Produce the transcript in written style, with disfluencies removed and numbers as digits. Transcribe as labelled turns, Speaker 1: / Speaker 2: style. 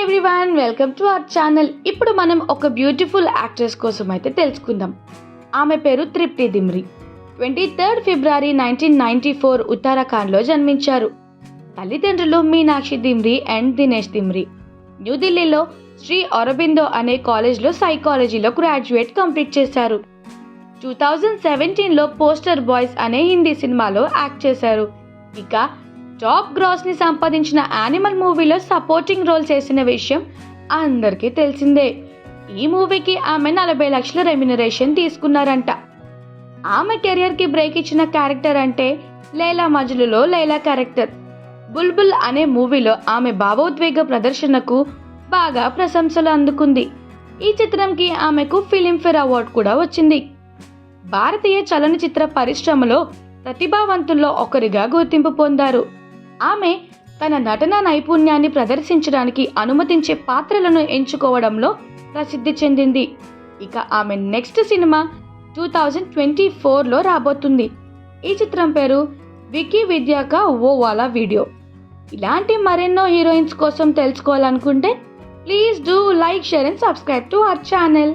Speaker 1: Everyone, welcome to our channel. ఇప్పుడు మనం ఒక బ్యూటిఫుల్ యాక్ట్రెస్ కోసం అయితే తెలుసుకుందాం. ఆమె పేరు తృప్తి దిమ్రీ. 23 ఫిబ్రవరి 1994 ఉత్తరాఖండ్లో జన్మించారు. తల్లిదండ్రులు మీనాక్షి దిమ్రీ అండ్ దినేష్ దిమ్రీ. న్యూఢిల్లీలో శ్రీ అరబిందో అనే కాలేజ్లో సైకాలజీలో గ్రాడ్యుయేట్ కంప్లీట్ చేశారు. 2017లో పోస్టర్ బాయ్స్ అనే హిందీ సినిమాలో యాక్ట్ చేశారు. ఇక టాప్ గ్రాస్ని సంపాదించిన యానిమల్ మూవీలో సపోర్టింగ్ రోల్ చేసిన విషయం అందరికీ తెలిసిందే. ఈ మూవీకి ఆమె 40 లక్షల రెమ్యునరేషన్ తీసుకున్నారంట. ఆమె కెరియర్కి బ్రేక్ ఇచ్చిన క్యారెక్టర్ అంటే లైలా మజ్నులో లైలా క్యారెక్టర్. బుల్బుల్ అనే మూవీలో ఆమె భావోద్వేగ ప్రదర్శనకు బాగా ప్రశంసలు అందుకుంది. ఈ చిత్రంకి ఆమెకు ఫిలింఫేర్ అవార్డు కూడా వచ్చింది. భారతీయ చలనచిత్ర పరిశ్రమలో ప్రతిభావంతుల్లో ఒకరిగా గుర్తింపు పొందారు. ఆమె తన నటన నైపుణ్యాన్ని ప్రదర్శించడానికి అనుమతించే పాత్రలను ఎంచుకోవడంలో ప్రసిద్ధి చెందింది. ఇక ఆమె నెక్స్ట్ సినిమా 2024లో రాబోతుంది. ఈ చిత్రం పేరు వికీ విద్యాక ఓ వాలా వీడియో. ఇలాంటి మరెన్నో హీరోయిన్స్ కోసం తెలుసుకోవాలనుకుంటే please do like, share and subscribe to our channel.